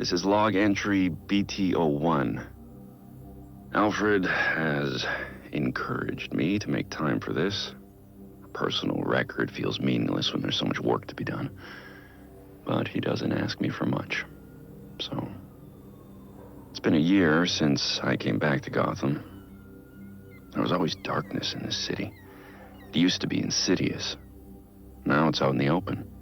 This is log entry BT01. Alfred has encouraged me to make time for this. A personal record feels meaningless when there's so much work to be done. But he doesn't ask me for much. So, it's been a year since I came back to Gotham. There was always darkness in this city. It used to be insidious. Now it's out in the open.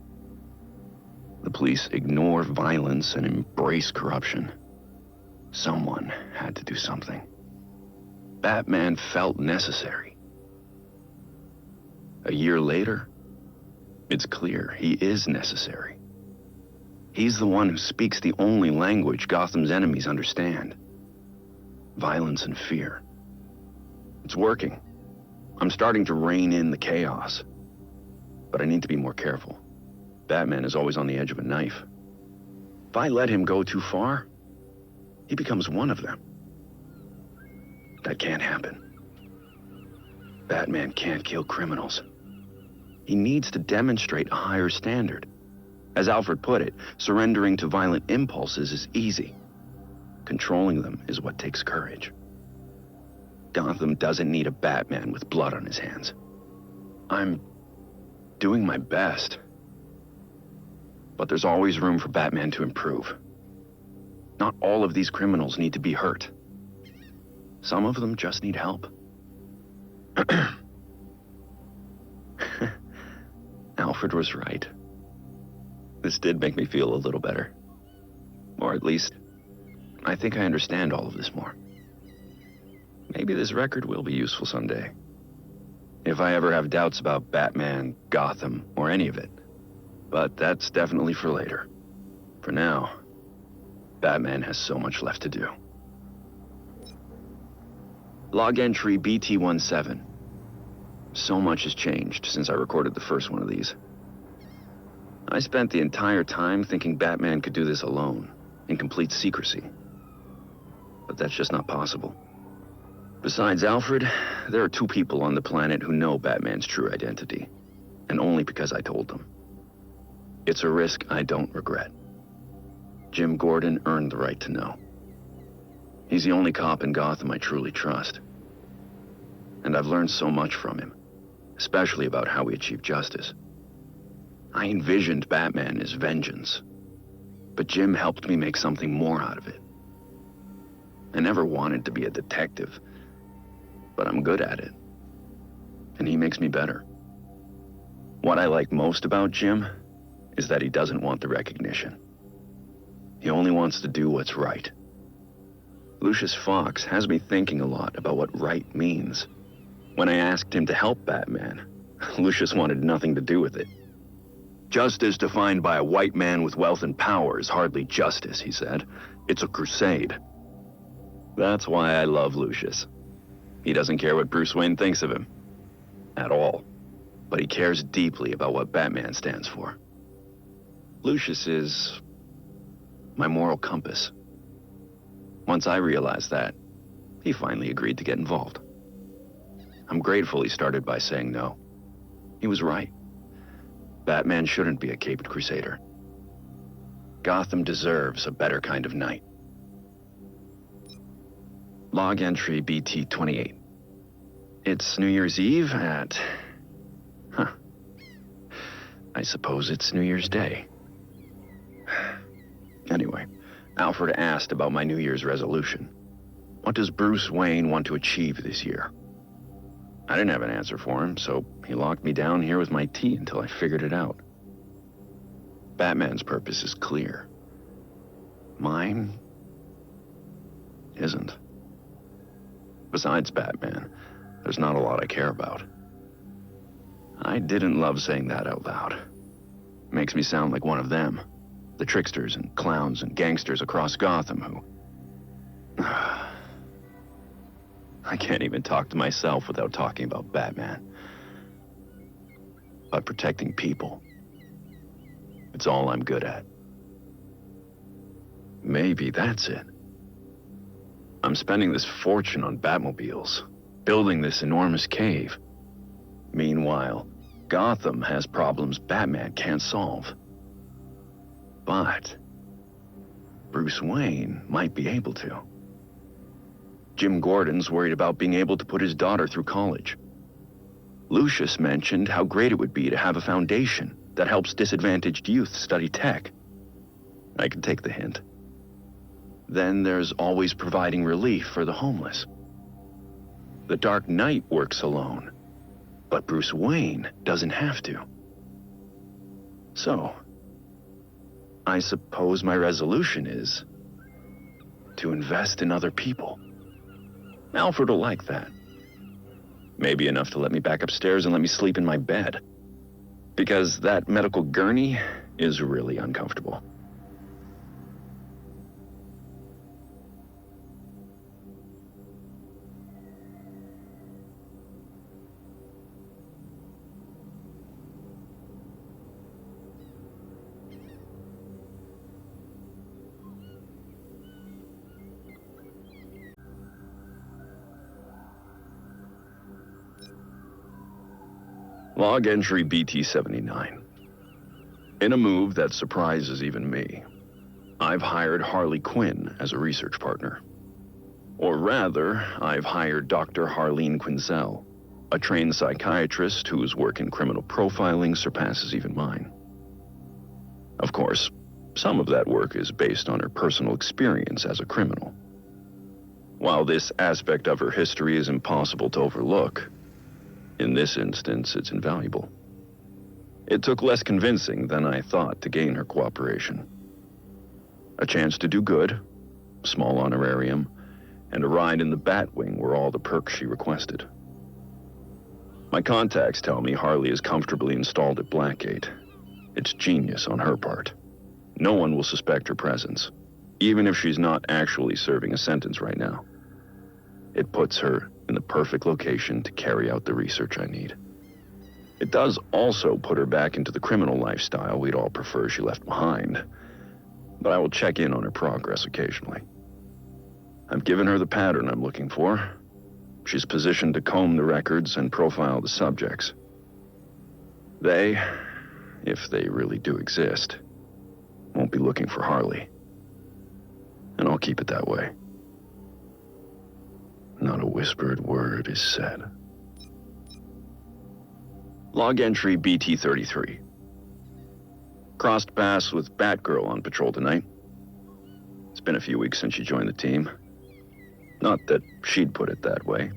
The police ignore violence and embrace corruption. Someone had to do something. Batman felt necessary. A year later, it's clear he is necessary. He's the one who speaks the only language Gotham's enemies understand. Violence and fear. It's working. I'm starting to rein in the chaos. But I need to be more careful. Batman is always on the edge of a knife. If I let him go too far, he becomes one of them. That can't happen. Batman can't kill criminals. He needs to demonstrate a higher standard. As Alfred put it, surrendering to violent impulses is easy. Controlling them is what takes courage. Gotham doesn't need a Batman with blood on his hands. I'm doing my best. But there's always room for Batman to improve. Not all of these criminals need to be hurt. Some of them just need help. Alfred was right. This did make me feel a little better. Or at least, I think I understand all of this more. Maybe this record will be useful someday. If I ever have doubts about Batman, Gotham, or any of it. But that's definitely for later. For now, Batman has so much left to do. Log entry BT17. So much has changed since I recorded the first one of these. I spent the entire time thinking Batman could do this alone, in complete secrecy. But that's just not possible. Besides Alfred, there are 2 people on the planet who know Batman's true identity, and only because I told them. It's a risk I don't regret. Jim Gordon earned the right to know. He's the only cop in Gotham I truly trust. And I've learned so much from him, especially about how we achieve justice. I envisioned Batman as vengeance, but Jim helped me make something more out of it. I never wanted to be a detective, but I'm good at it, and he makes me better. What I like most about Jim is that he doesn't want the recognition. He only wants to do what's right. Lucius Fox has me thinking a lot about what right means. When I asked him to help Batman, Lucius wanted nothing to do with it. Justice defined by a white man with wealth and power is hardly justice, he said. It's a crusade. That's why I love Lucius. He doesn't care what Bruce Wayne thinks of him. At all. But he cares deeply about what Batman stands for. Lucius is my moral compass. Once I realized that, he finally agreed to get involved. I'm grateful he started by saying no. He was right. Batman shouldn't be a caped crusader. Gotham deserves a better kind of knight. Log entry BT28. It's New Year's Eve at... I suppose it's New Year's Day. Anyway, Alfred asked about my New Year's resolution. What does Bruce Wayne want to achieve this year? I didn't have an answer for him, so he locked me down here with my tea until I figured it out. Batman's purpose is clear. Mine isn't. Besides Batman, there's not a lot I care about. I didn't love saying that out loud. It makes me sound like one of them. The tricksters and clowns and gangsters across Gotham who... I can't even talk to myself without talking about Batman. But protecting people, it's all I'm good at. Maybe that's it. I'm spending this fortune on Batmobiles, building this enormous cave. Meanwhile, Gotham has problems Batman can't solve. But Bruce Wayne might be able to. Jim Gordon's worried about being able to put his daughter through college. Lucius mentioned how great it would be to have a foundation that helps disadvantaged youth study tech. I could take the hint. Then there's always providing relief for the homeless. The Dark Knight works alone, but Bruce Wayne doesn't have to. So, I suppose my resolution is to invest in other people. Alfred will like that. Maybe enough to let me back upstairs and let me sleep in my bed. Because that medical gurney is really uncomfortable. Log entry BT-79. In a move that surprises even me, I've hired Harley Quinn as a research partner. Or rather, I've hired Dr. Harleen Quinzel, a trained psychiatrist whose work in criminal profiling surpasses even mine. Of course, some of that work is based on her personal experience as a criminal. While this aspect of her history is impossible to overlook, in this instance, it's invaluable. It took less convincing than I thought to gain her cooperation. A chance to do good, small honorarium, and a ride in the Batwing were all the perks she requested. My contacts tell me Harley is comfortably installed at Blackgate. It's genius on her part. No one will suspect her presence, even if she's not actually serving a sentence right now. It puts her in the perfect location to carry out the research I need. It does also put her back into the criminal lifestyle we'd all prefer she left behind, but I will check in on her progress occasionally. I've given her the pattern I'm looking for. She's positioned to comb the records and profile the subjects. They, if they really do exist, won't be looking for Harley. And I'll keep it that way. Not a whispered word is said. Log entry BT-33. Crossed paths with Batgirl on patrol tonight. It's been a few weeks since she joined the team. Not that she'd put it that way.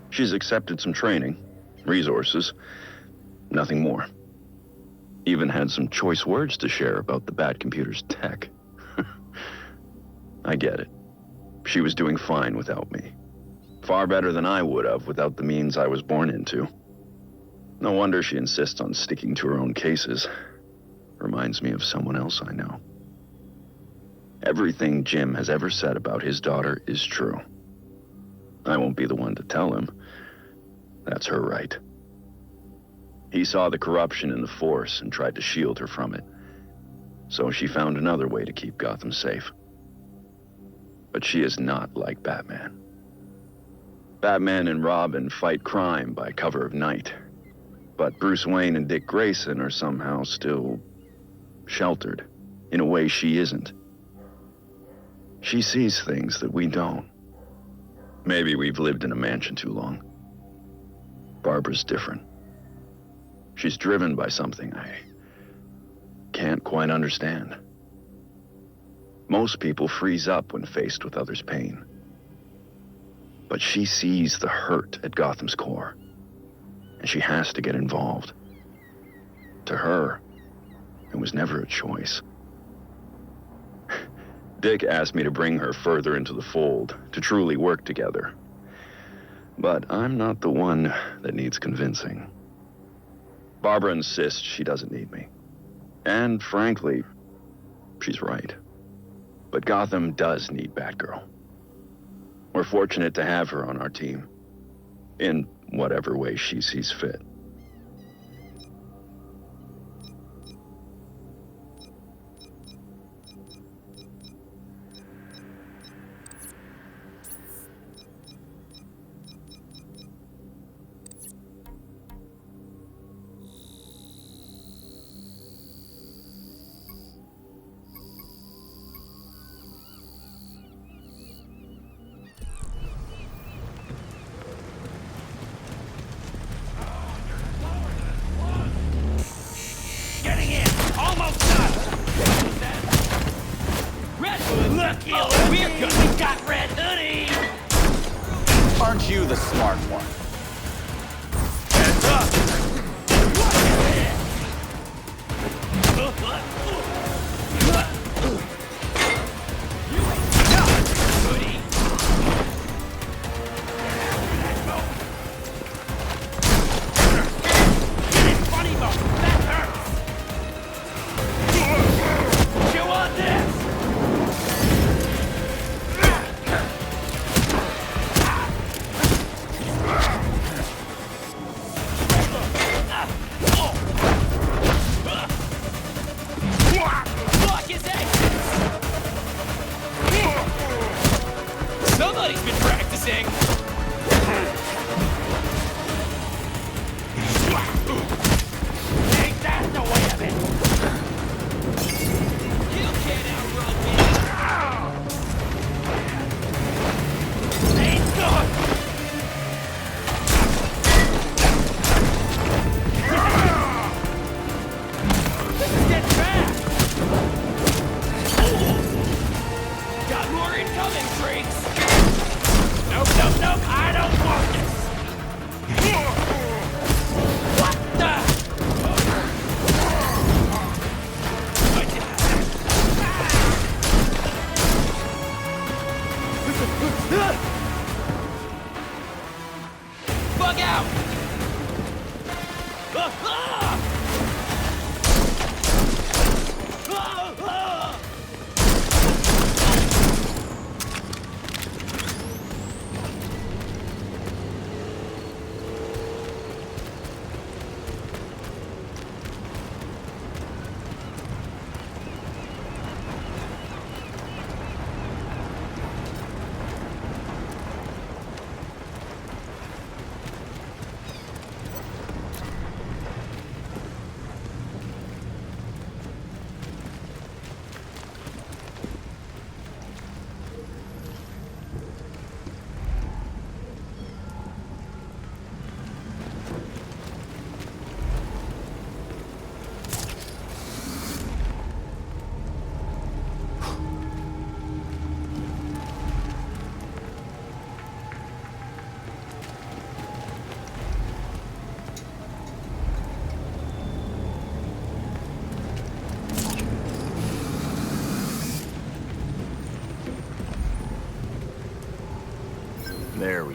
She's accepted some training, resources, nothing more. Even had some choice words to share about the Batcomputer's tech. I get it. She was doing fine without me. Far better than I would have without the means I was born into. No wonder she insists on sticking to her own cases. Reminds me of someone else I know. Everything Jim has ever said about his daughter is true. I won't be the one to tell him. That's her right. He saw the corruption in the force and tried to shield her from it. So she found another way to keep Gotham safe. But she is not like Batman. Batman and Robin fight crime by cover of night. But Bruce Wayne and Dick Grayson are somehow still sheltered, in a way she isn't. She sees things that we don't. Maybe we've lived in a mansion too long. Barbara's different. She's driven by something I can't quite understand. Most people freeze up when faced with others' pain. But she sees the hurt at Gotham's core, and she has to get involved. To her, it was never a choice. Dick asked me to bring her further into the fold, to truly work together. But I'm not the one that needs convincing. Barbara insists she doesn't need me. And frankly, she's right. But Gotham does need Batgirl. We're fortunate to have her on our team, in whatever way she sees fit. Aren't you the smart one? Heads up!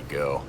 go.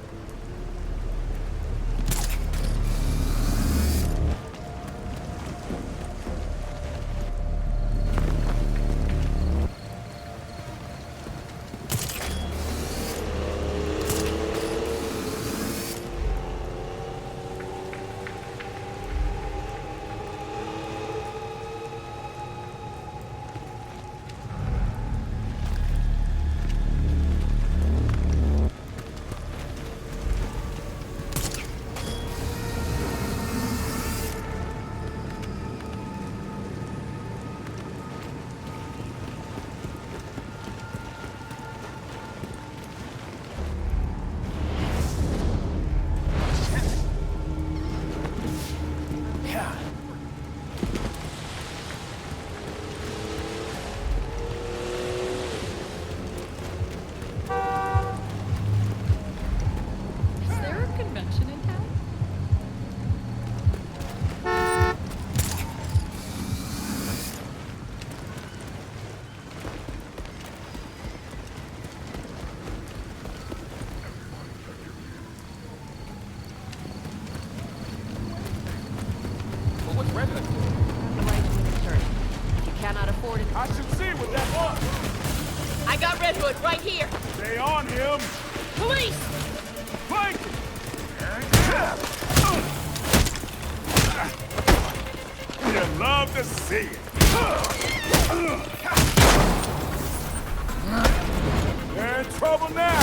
Is there a convention in town? Well, what's Red Hood for? The right to an attorney. If you cannot afford it, I should see what that was. I got Red Hood right here. Stay on him. Police! Flank! You love to see it. They're in trouble now.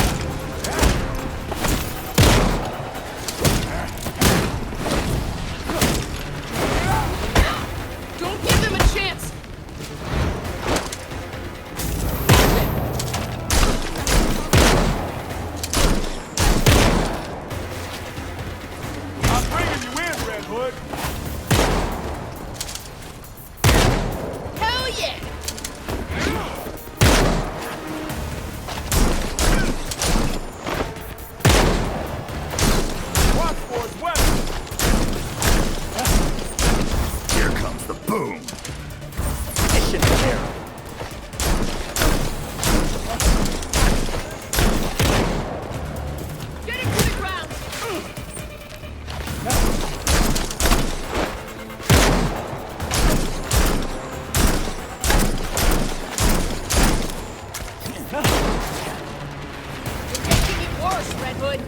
Don't give them a chance. I'm bringing you in, Red Hood. Hell yeah! Watch for his weapon. Here comes the boom. Mission failed. Get him to the ground. You're making it worse, Red Hood.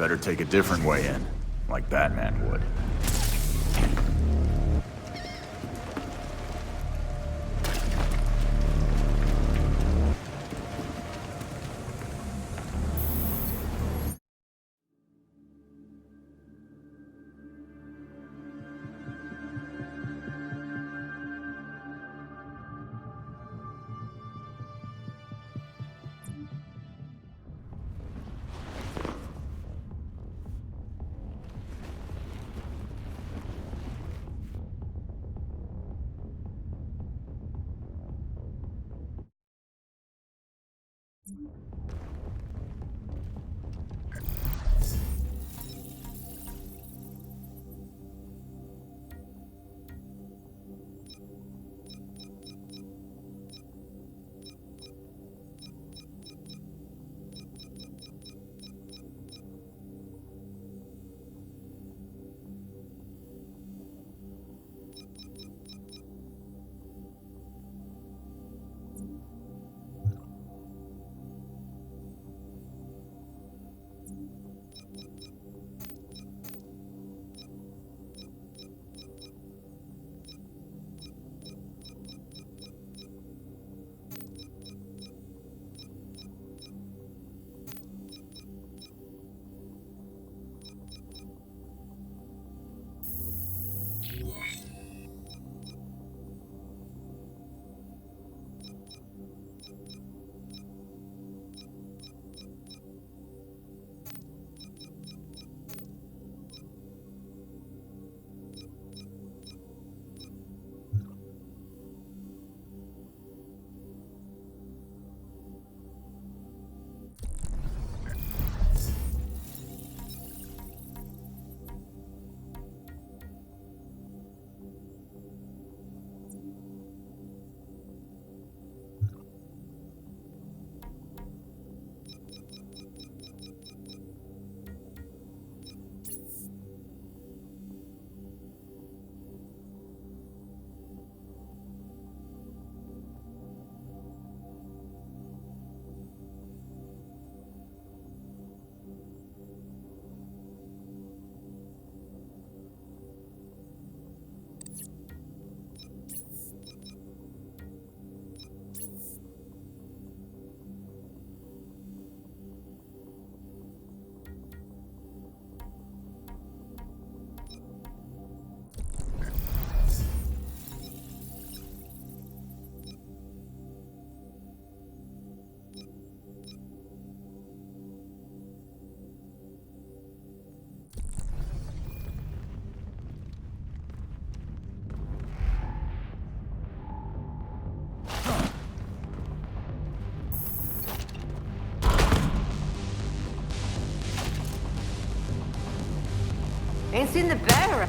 Better take a different way in, like Batman would. Ain't seen the better.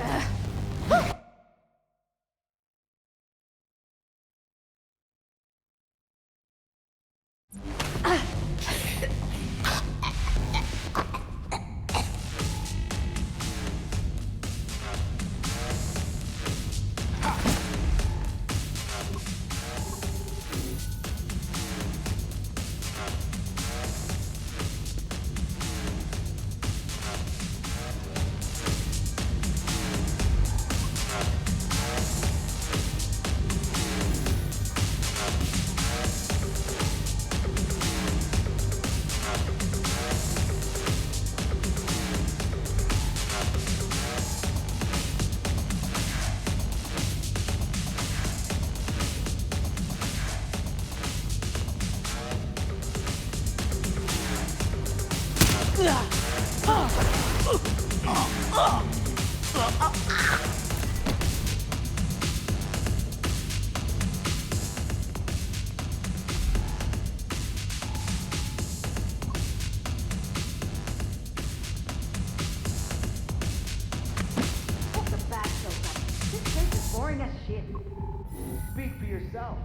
Speak for yourself.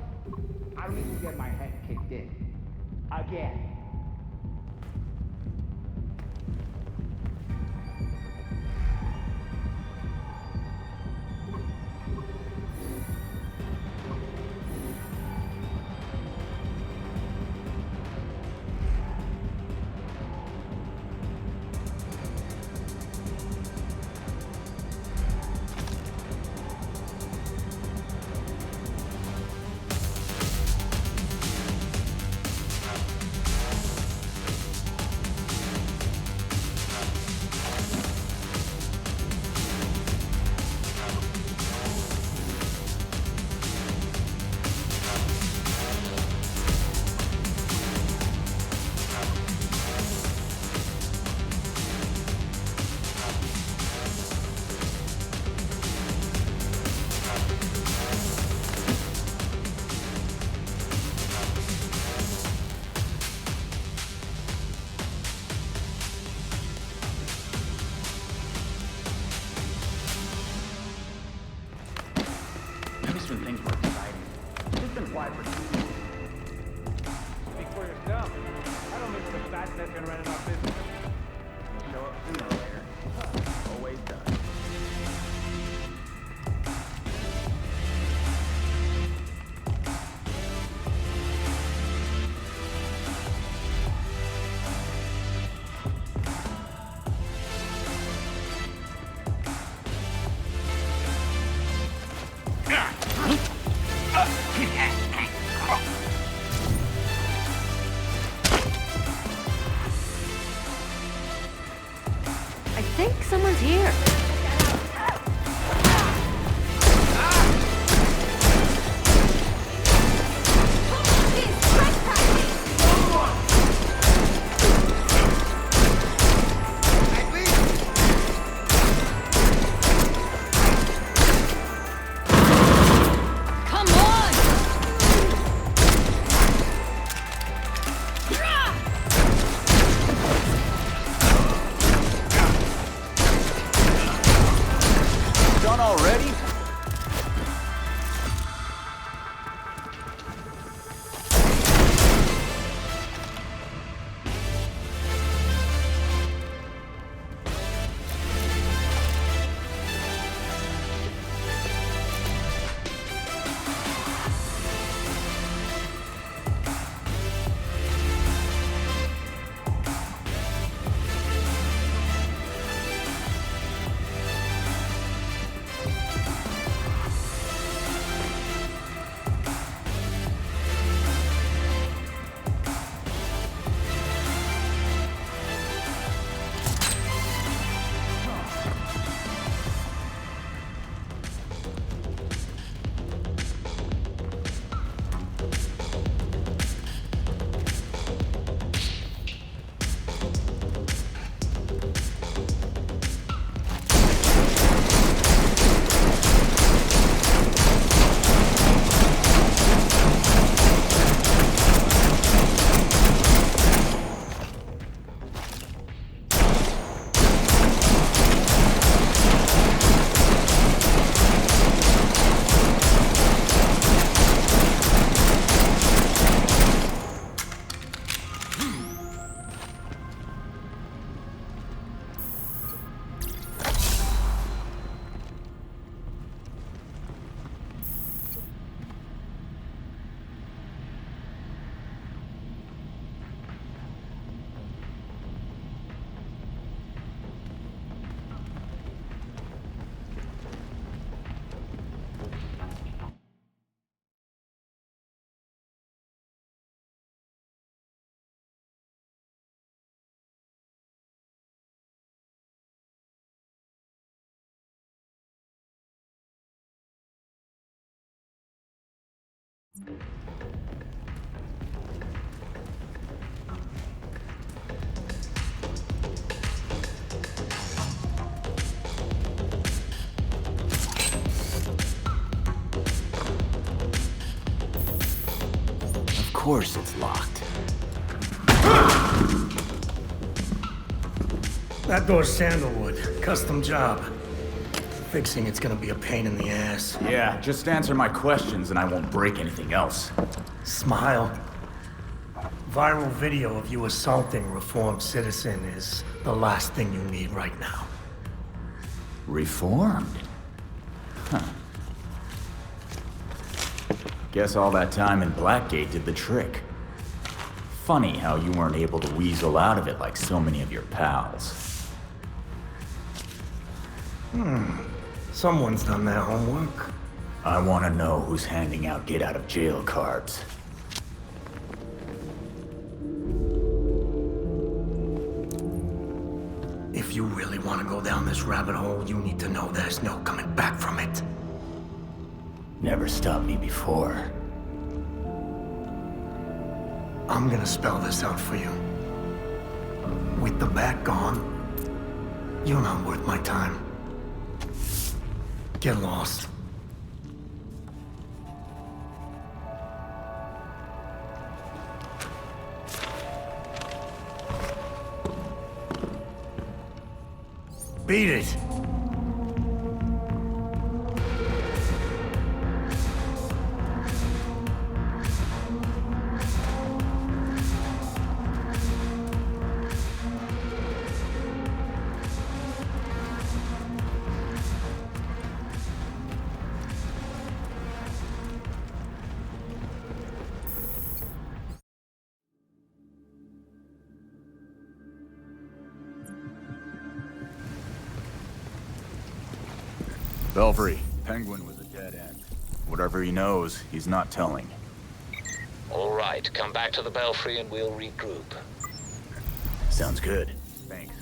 I don't need to get my head kicked in. Again. apply for two. Speak for yourself. I don't miss the fastness in running our business. It'll show up sooner or later. Always does. I think someone's here. Come on! Done already? Of course it's locked. That door's sandalwood. Custom job. Fixing it's gonna be a pain in the ass. Yeah, just answer my questions and I won't break anything else. Smile. Viral video of you assaulting reformed citizen is the last thing you need right now. Reformed? Huh. Guess all that time in Blackgate did the trick. Funny how you weren't able to weasel out of it like so many of your pals. Someone's done their homework. I want to know who's handing out get-out-of-jail cards. If you really want to go down this rabbit hole, you need to know there's no coming back from it. Never stopped me before. I'm gonna spell this out for you. With the bat gone, you're not worth my time. Get lost. Beat it. Belfry, Penguin was a dead end. Whatever he knows, he's not telling. All right, come back to the Belfry and we'll regroup. Sounds good. Thanks.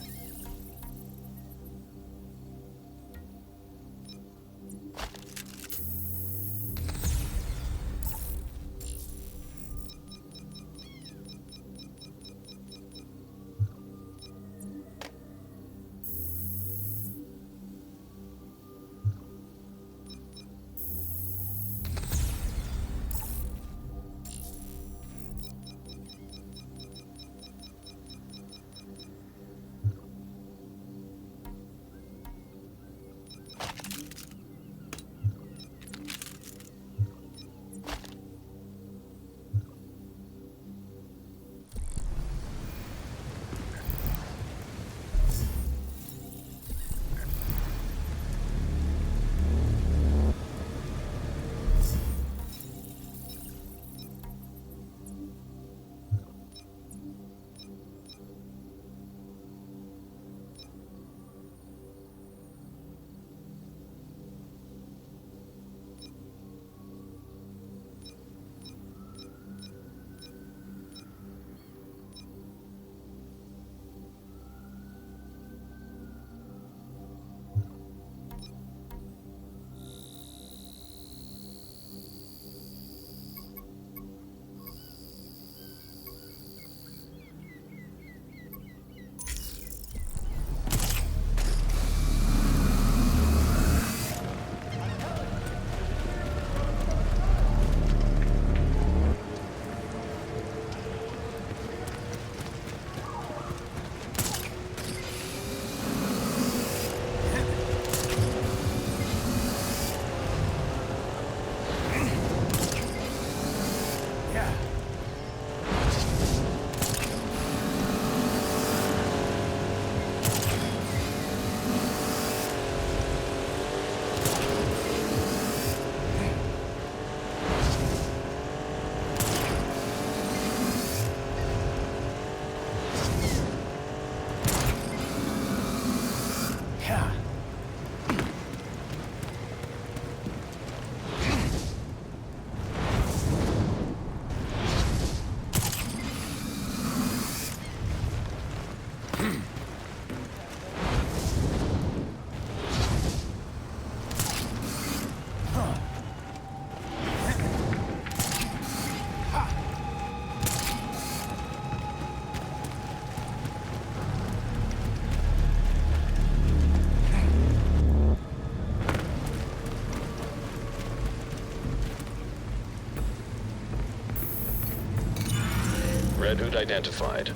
Red Hood identified.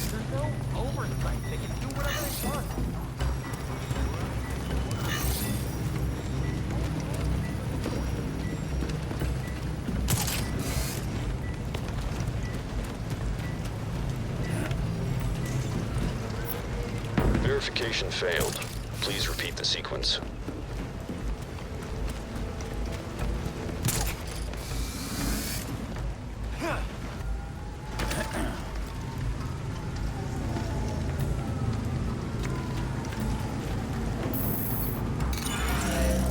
There's no oversight. They can do whatever they want. Verification failed. Please repeat the sequence.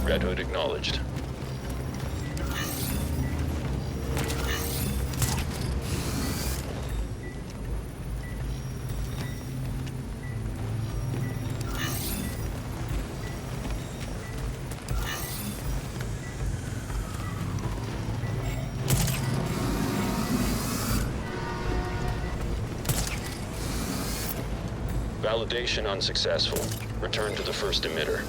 Red Hood acknowledged. Validation unsuccessful. Return to the first emitter.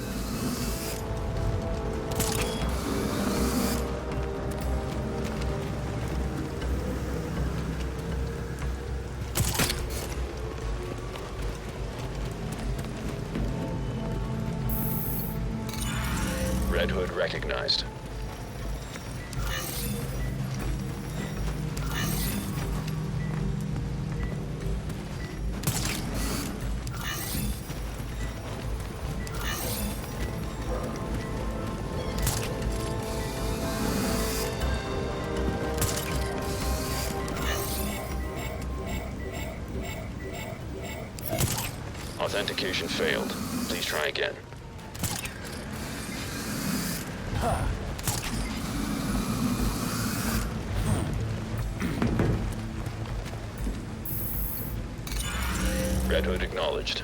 Red Hood recognized. Authentication failed. Please try again. Red Hood acknowledged.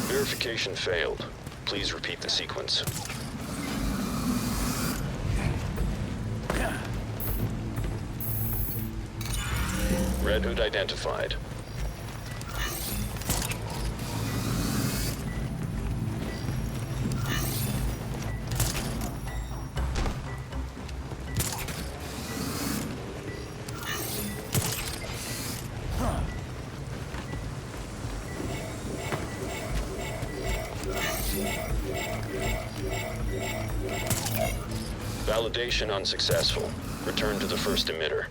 Verification failed. Please repeat the sequence. Red Hood identified. Validation unsuccessful. Return to the first emitter.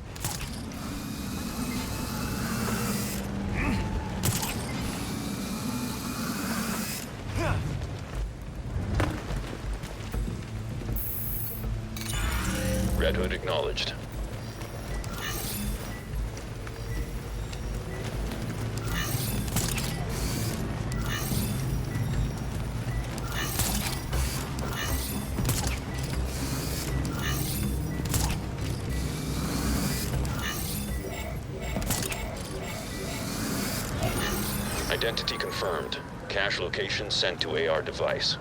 Red Hood acknowledged. Identity confirmed. Cache location sent to AR device.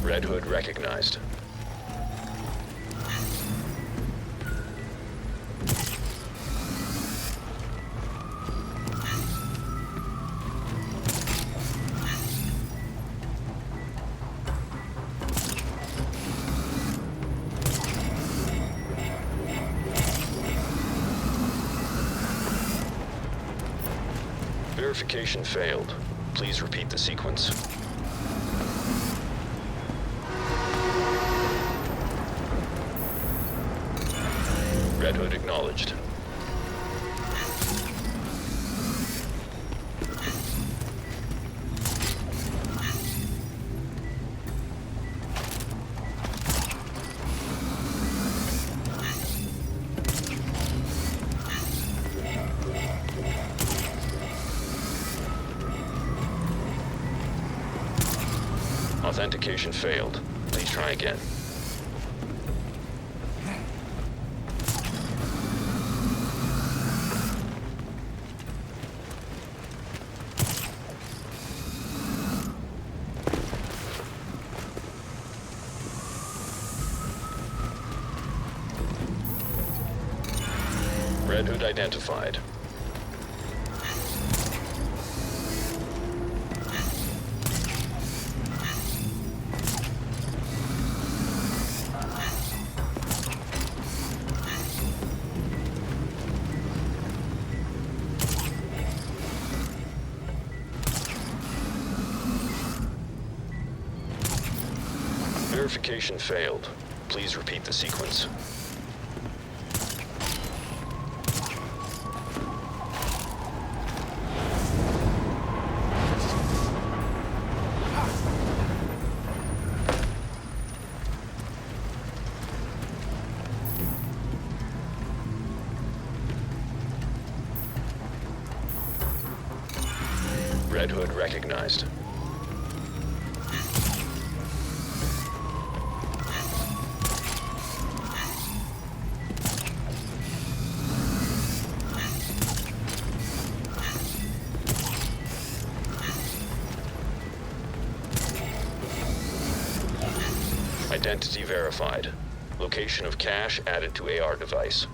Red Hood recognized. Verification failed. Please repeat the sequence. Red Hood acknowledged. Authentication failed. Please try again. Red Hood identified. Verification failed. Please repeat the sequence. Red Hood recognized. Identity verified. Location of cache added to AR device.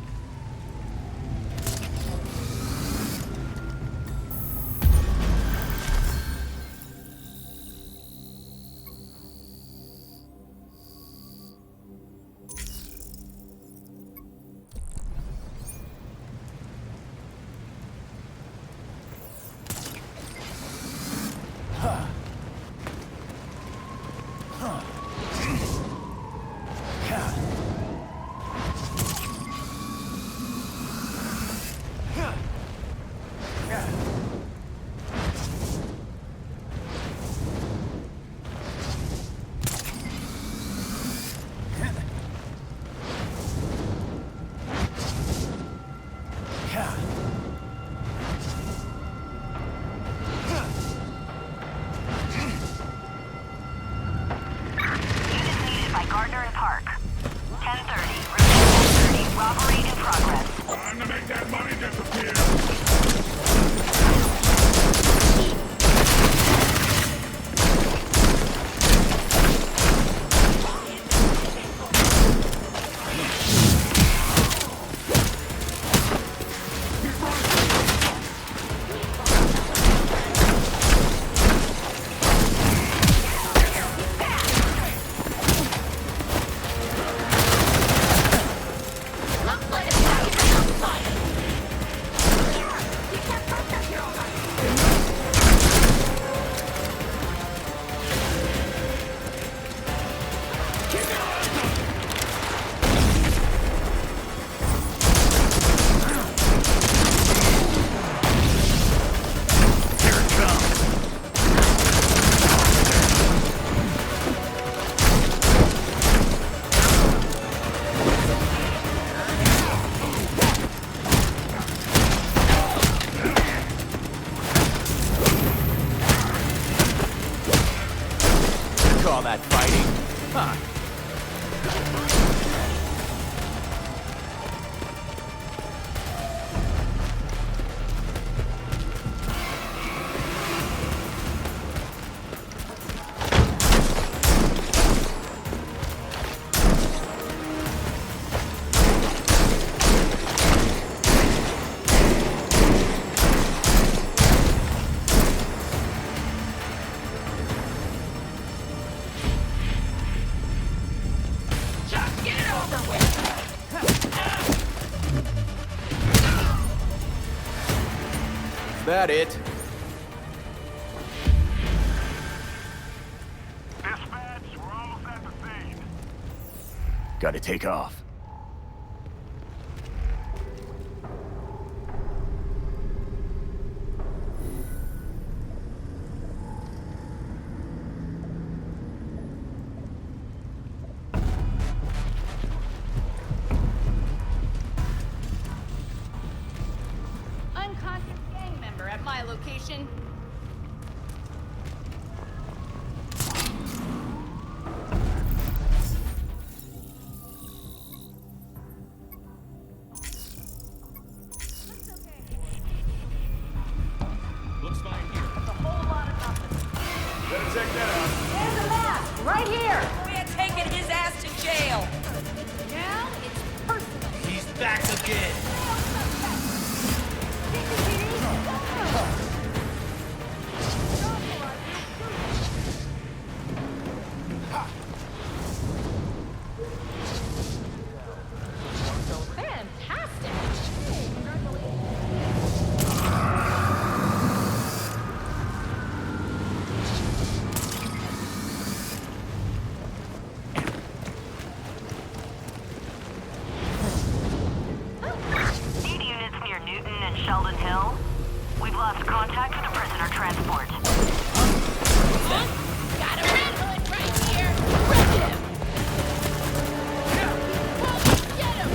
Call that fighting? Huh. That it? Dispatch, we're almost at the scene. Gotta take off. Unconscious gang member at my location. back again. Fantastic! Need units near Newton and Sheldon Hill. We've lost contact with the prisoner transport. Got a red hood right here. Wreck him. Get him.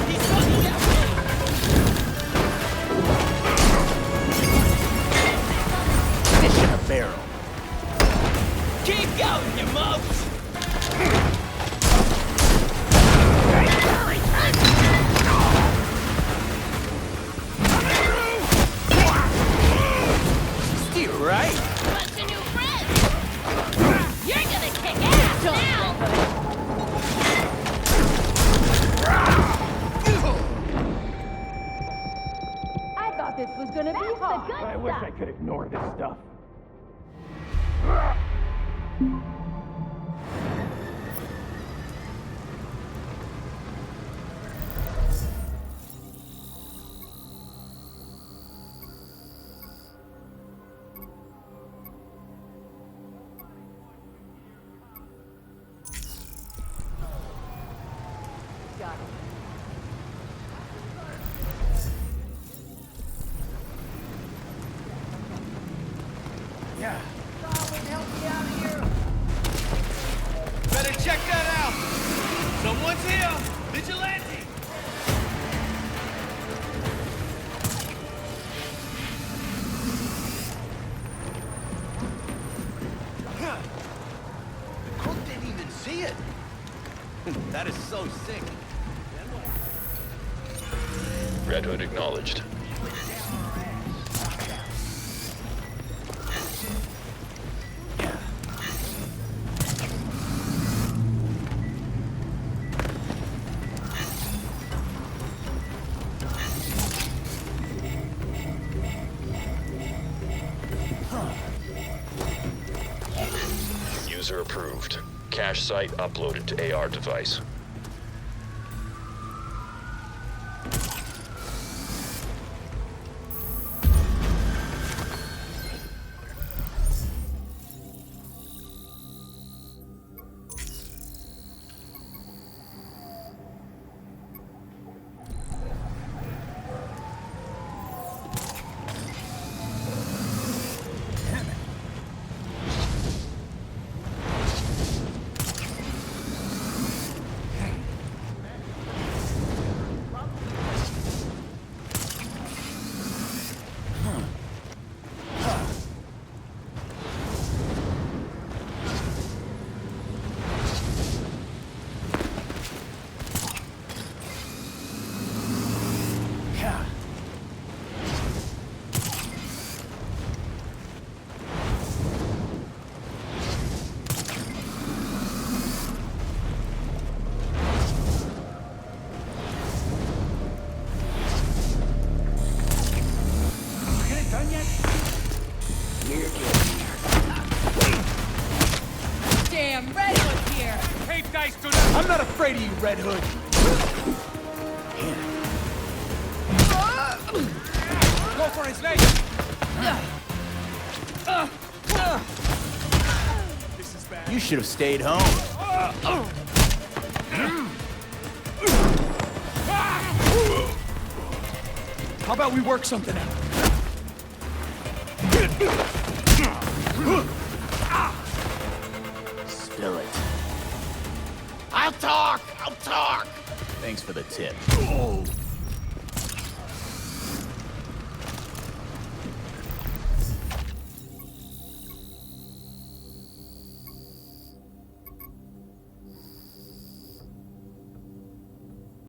He's fucking that way. Fish in a barrel. Keep going, you mopes! Steer, right? Bunch of new friends. You're gonna kick ass now. I thought this was gonna be hard. I wish I could ignore this stuff. Yeah. Better check that out! Someone's here! Vigilante! The crook didn't even see it! That is so sick. Red Hood acknowledged. User approved. Cache site uploaded to AR device. Damn, Red Hood's here. Hey, dice to the... I'm not afraid of you, Red Hood! Go for his leg! This is bad. You should have stayed home. How about we work something out? Spill it. I'll talk! Thanks for the tip.